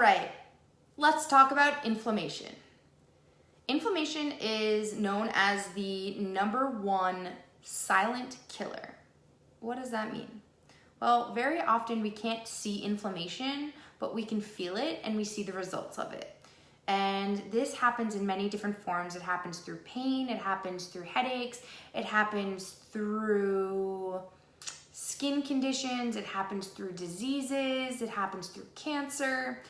right, let's talk about inflammation. Inflammation is known as the #1 silent killer. What does that mean? Well, very often we can't see inflammation, but we can feel it and we see the results of it. And this happens in many different forms. It happens through pain, it happens through headaches, it happens through skin conditions, it happens through diseases, it happens through cancer.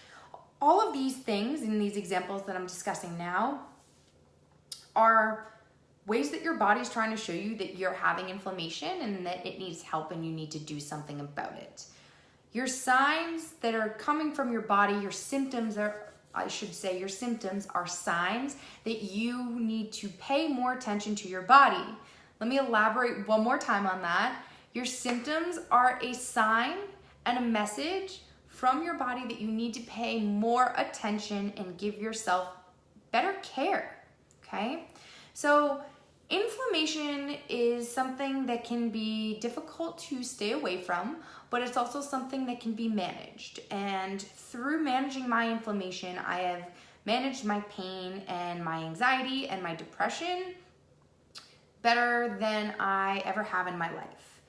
All of these things in these examples that I'm discussing now are ways that your body's trying to show you that you're having inflammation and that it needs help and you need to do something about it. Your signs that are coming from your body, your symptoms your symptoms are signs that you need to pay more attention to your body. Let me elaborate one more time on that. Your symptoms are a sign and a message from your body that you need to pay more attention and give yourself better care, okay? So inflammation is something that can be difficult to stay away from, but it's also something that can be managed. And through managing my inflammation, I have managed my pain and my anxiety and my depression better than I ever have in my life.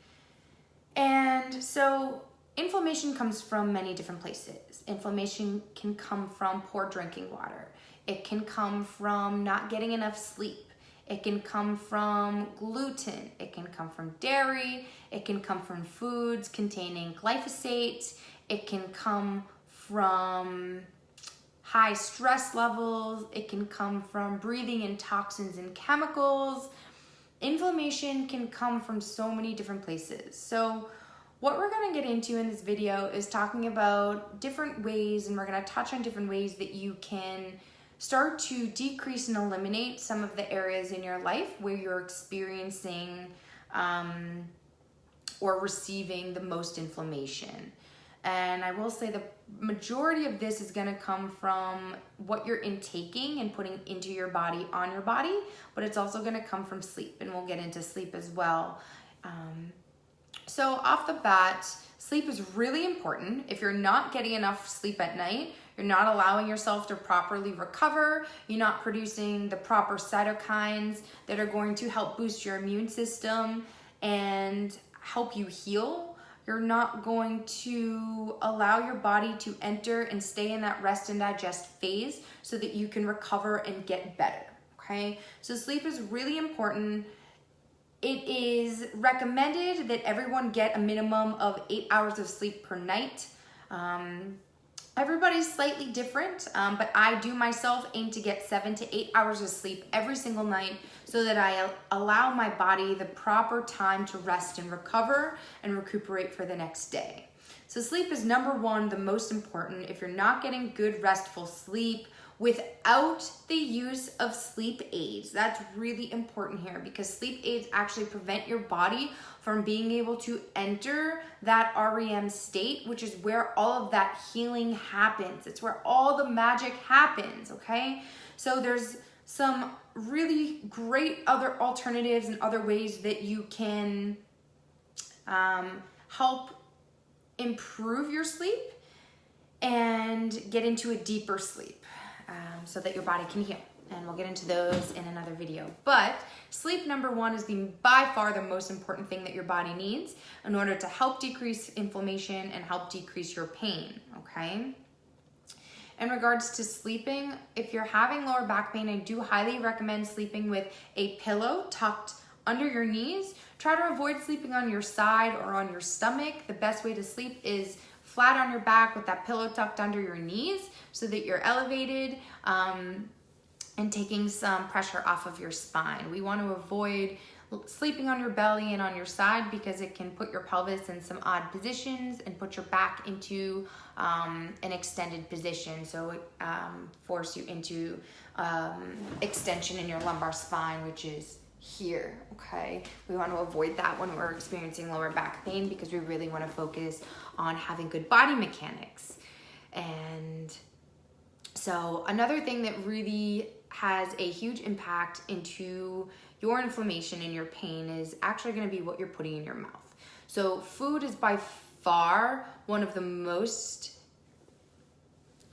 And so inflammation comes from many different places. Inflammation can come from poor drinking water. It can come from not getting enough sleep. It can come from gluten. It can come from dairy. It can come from foods containing glyphosate. It can come from high stress levels. It can come from breathing in toxins and chemicals. Inflammation can come from so many different places. So what we're going to get into in this video is talking about different ways, and we're going to touch on different ways that you can start to decrease and eliminate some of the areas in your life where you're experiencing or receiving the most inflammation. And I will say the majority of this is going to come from what you're intaking and putting into your body on your body, but it's also going to come from sleep, and we'll get into sleep as well. So off the bat, sleep is really important. If you're not getting enough sleep at night, you're not allowing yourself to properly recover, you're not producing the proper cytokines that are going to help boost your immune system and help you heal, you're not going to allow your body to enter and stay in that rest and digest phase so that you can recover and get better, okay? So sleep is really important. It is recommended that everyone get a minimum of 8 hours of sleep per night. Everybody's slightly different, but I do myself aim to get 7 to 8 hours of sleep every single night so that I allow my body the proper time to rest and recover and recuperate for the next day. So sleep is #1, the most important. If you're not getting good restful sleep without the use of sleep aids, that's really important here, because sleep aids actually prevent your body from being able to enter that REM state, which is where all of that healing happens. It's where all the magic happens, okay? So there's some really great other alternatives and other ways that you can help improve your sleep and get into a deeper sleep so that your body can heal. And we'll get into those in another video. But sleep #1 is by far the most important thing that your body needs in order to help decrease inflammation and help decrease your pain, okay? In regards to sleeping, if you're having lower back pain, I do highly recommend sleeping with a pillow tucked under your knees. Try to avoid sleeping on your side or on your stomach. The best way to sleep is flat on your back with that pillow tucked under your knees so that you're elevated and taking some pressure off of your spine. We want to avoid sleeping on your belly and on your side because it can put your pelvis in some odd positions and put your back into an extended position. So it force you into extension in your lumbar spine, which is here, okay? We want to avoid that when we're experiencing lower back pain because we really want to focus on having good body mechanics. And so another thing that really has a huge impact into your inflammation and your pain is actually going to be what you're putting in your mouth. So food is by far one of the most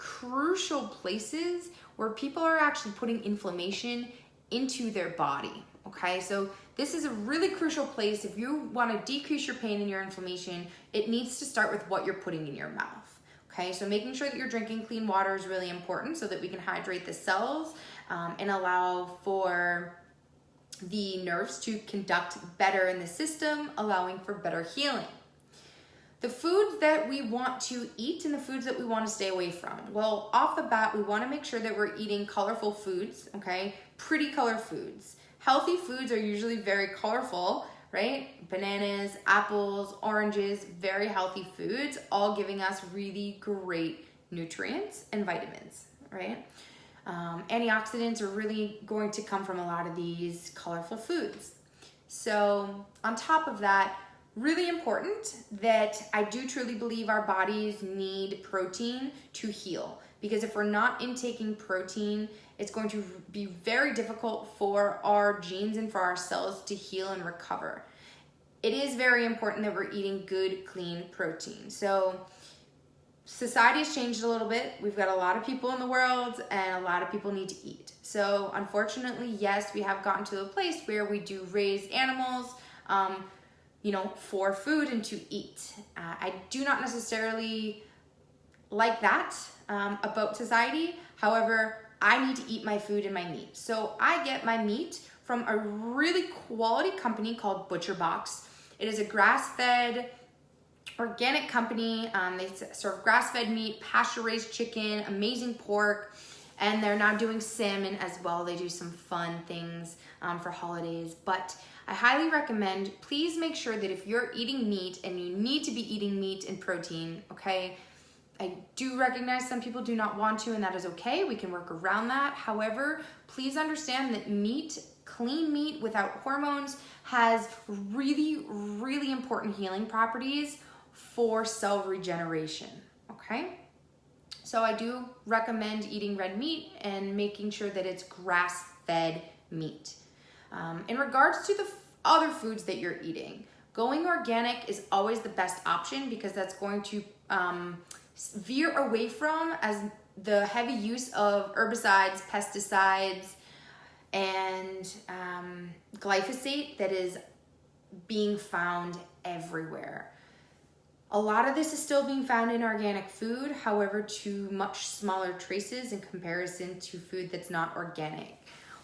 crucial places where people are actually putting inflammation into their body. Okay, so this is a really crucial place. If you want to decrease your pain and your inflammation, it needs to start with what you're putting in your mouth. Okay, so making sure that you're drinking clean water is really important so that we can hydrate the cells and allow for the nerves to conduct better in the system, allowing for better healing. The foods that we want to eat and the foods that we want to stay away from. Well, off the bat, we want to make sure that we're eating colorful foods, okay? Pretty color foods. Healthy foods are usually very colorful, right? Bananas, apples, oranges, very healthy foods, all giving us really great nutrients and vitamins, right? Antioxidants are really going to come from a lot of these colorful foods. So on top of that, really important that I do truly believe our bodies need protein to heal, because if we're not intaking protein, it's going to be very difficult for our genes and for our cells to heal and recover. It is very important that we're eating good, clean protein. So society has changed a little bit. We've got a lot of people in the world and a lot of people need to eat. So unfortunately, yes, we have gotten to a place where we do raise animals, for food and to eat. I do not necessarily like that about society. However, I need to eat my food and my meat. So I get my meat from a really quality company called ButcherBox. It is a grass-fed organic company. They serve grass-fed meat, pasture-raised chicken, amazing pork, and they're now doing salmon as well. They do some fun things for holidays, but I highly recommend, please make sure that if you're eating meat, and you need to be eating meat and protein, okay? I do recognize some people do not want to, and that is okay. We can work around that. However, please understand that meat, clean meat without hormones, has really, really important healing properties for cell regeneration, okay? So I do recommend eating red meat and making sure that it's grass-fed meat. In regards to the other foods that you're eating, going organic is always the best option, because that's going to veer away from the heavy use of herbicides, pesticides, and glyphosate that is being found everywhere. A lot of this is still being found in organic food, however, to much smaller traces in comparison to food that's not organic.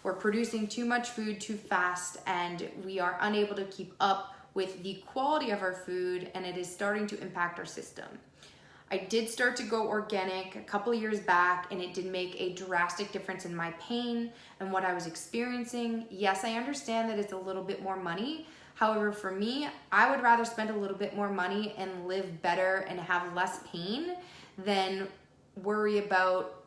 We're producing too much food too fast, and we are unable to keep up with the quality of our food, and it is starting to impact our system. I did start to go organic a couple of years back, and it did make a drastic difference in my pain and what I was experiencing. Yes, I understand that it's a little bit more money. However, for me, I would rather spend a little bit more money and live better and have less pain than worry about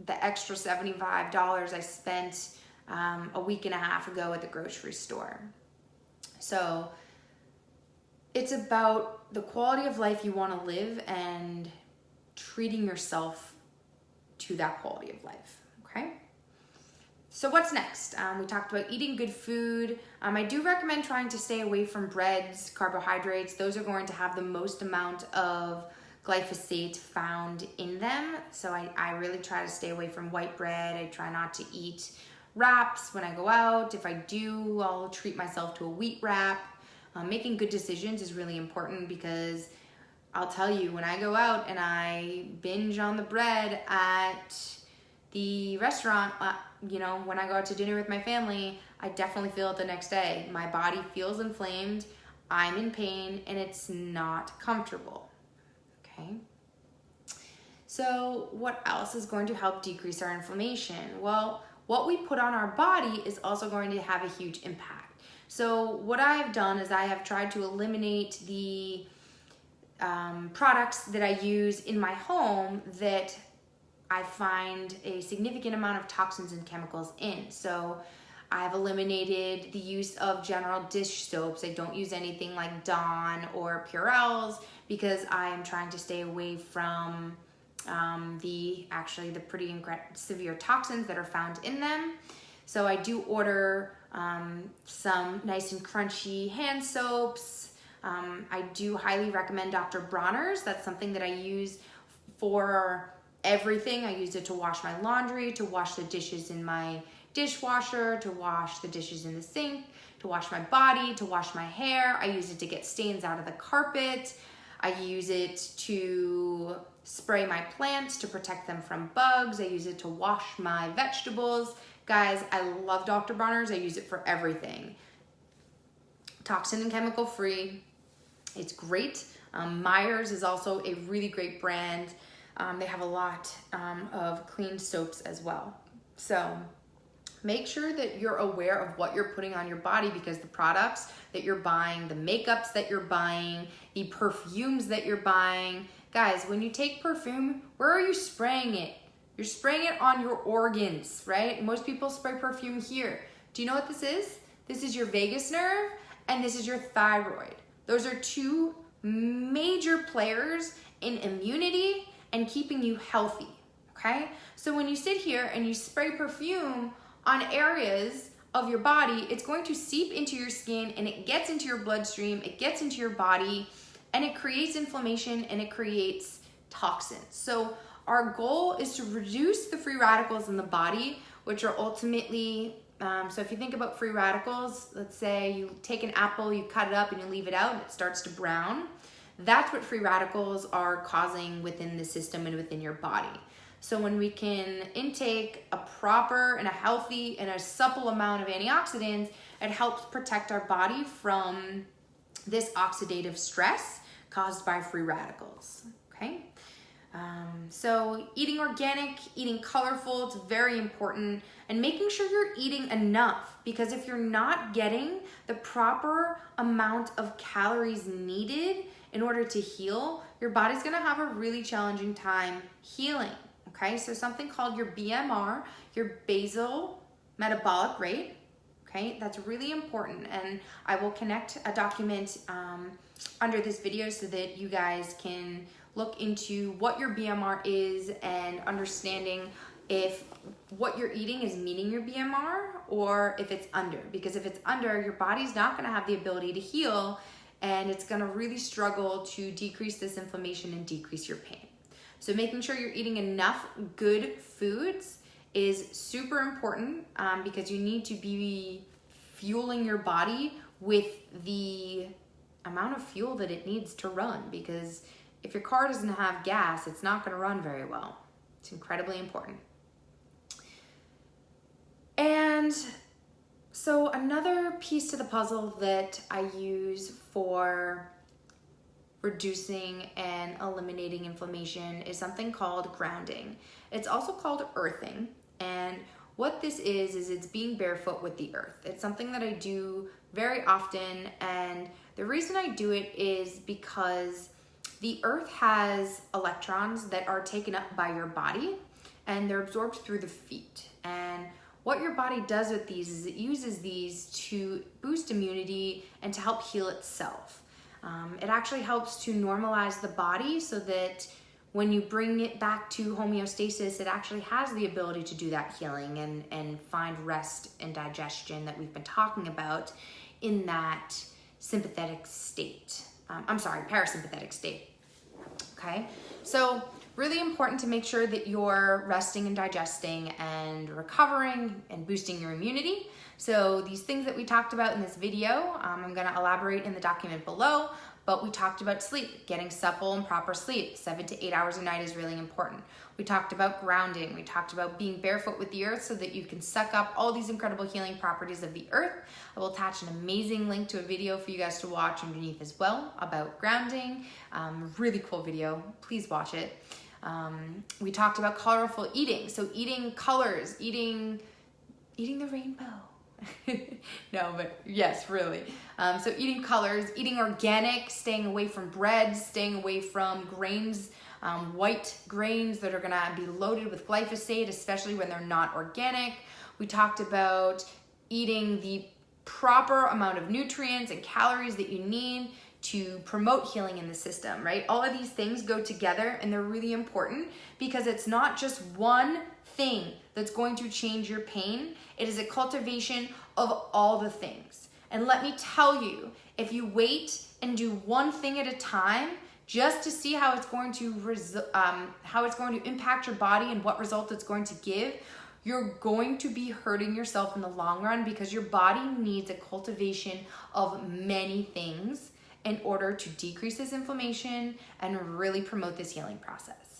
the extra $75 I spent a week and a half ago at the grocery store. So it's about the quality of life you want to live and treating yourself to that quality of life, okay? So what's next? We talked about eating good food. I do recommend trying to stay away from breads, carbohydrates. Those are going to have the most amount of glyphosate found in them. So I really try to stay away from white bread. I try not to eat wraps when I go out. If I do, I'll treat myself to a wheat wrap. Making good decisions is really important, because I'll tell you, when I go out and I binge on the bread at the restaurant, when I go out to dinner with my family, I definitely feel it the next day. My body feels inflamed, I'm in pain, and it's not comfortable, okay? So what else is going to help decrease our inflammation? Well, what we put on our body is also going to have a huge impact. So what I have done is I have tried to eliminate the products that I use in my home that I find a significant amount of toxins and chemicals in. So I've eliminated the use of general dish soaps. I don't use anything like Dawn or Purell's, because I am trying to stay away from the pretty severe toxins that are found in them. So I do order some nice and crunchy hand soaps. I do highly recommend Dr. Bronner's. That's something that I use for everything. I use it to wash my laundry, to wash the dishes in my dishwasher, to wash the dishes in the sink, to wash my body, to wash my hair. I use it to get stains out of the carpet. I use it to spray my plants to protect them from bugs. I use it to wash my vegetables. Guys, I love Dr. Bronner's. I use it for everything. Toxin and chemical free. It's great. Myers is also a really great brand. They have a lot of clean soaps as well. So make sure that you're aware of what you're putting on your body, because the products that you're buying, the makeups that you're buying, the perfumes that you're buying. Guys, when you take perfume, where are you spraying it? You're spraying it on your organs, right? Most people spray perfume here. Do you know what this is? This is your vagus nerve and this is your thyroid. Those are two major players in immunity and keeping you healthy, okay? So when you sit here and you spray perfume on areas of your body, it's going to seep into your skin and it gets into your bloodstream, it gets into your body, and it creates inflammation and it creates toxins. So our goal is to reduce the free radicals in the body, which are ultimately, so if you think about free radicals, let's say you take an apple, you cut it up and you leave it out and it starts to brown. That's what free radicals are causing within the system and within your body. So when we can intake a proper and a healthy and a supple amount of antioxidants, it helps protect our body from this oxidative stress caused by free radicals, okay? So eating organic, eating colorful, it's very important, and making sure you're eating enough, because if you're not getting the proper amount of calories needed in order to heal, your body's gonna have a really challenging time healing, okay? So something called your BMR, your basal metabolic rate, okay? That's really important, and I will connect a document under this video so that you guys can look into what your BMR is and understanding if what you're eating is meeting your BMR or if it's under. Because if it's under, your body's not gonna have the ability to heal, and it's gonna really struggle to decrease this inflammation and decrease your pain. So making sure you're eating enough good foods is super important, because you need to be fueling your body with the amount of fuel that it needs to run, because if your car doesn't have gas, it's not going to run very well. It's incredibly important. And so another piece to the puzzle that I use for reducing and eliminating inflammation is something called grounding. It's also called earthing. And what this is it's being barefoot with the earth. It's something that I do very often, and the reason I do it is because the earth has electrons that are taken up by your body and they're absorbed through the feet. And what your body does with these is it uses these to boost immunity and to help heal itself. It actually helps to normalize the body so that when you bring it back to homeostasis, it actually has the ability to do that healing and find rest and digestion that we've been talking about in that sympathetic state. Parasympathetic state. Okay, so really important to make sure that you're resting and digesting and recovering and boosting your immunity. So these things that we talked about in this video, I'm going to elaborate in the document below, but we talked about sleep, getting supple and proper sleep. 7 to 8 hours a night is really important. We talked about grounding. We talked about being barefoot with the earth so that you can suck up all these incredible healing properties of the earth. I will attach an amazing link to a video for you guys to watch underneath as well about grounding. Really cool video. Please watch it. We talked about colorful eating. So eating colors, eating the rainbow. No, but yes, really. So eating colors, eating organic, staying away from bread, staying away from grains, white grains that are gonna be loaded with glyphosate, especially when they're not organic. We talked about eating the proper amount of nutrients and calories that you need to promote healing in the system, right? All of these things go together and they're really important because it's not just one thing that's going to change your pain. It is a cultivation of all the things. And let me tell you, if you wait and do one thing at a time, just to see how it's going to impact your body and what result it's going to give, you're going to be hurting yourself in the long run, because your body needs a cultivation of many things in order to decrease this inflammation and really promote this healing process.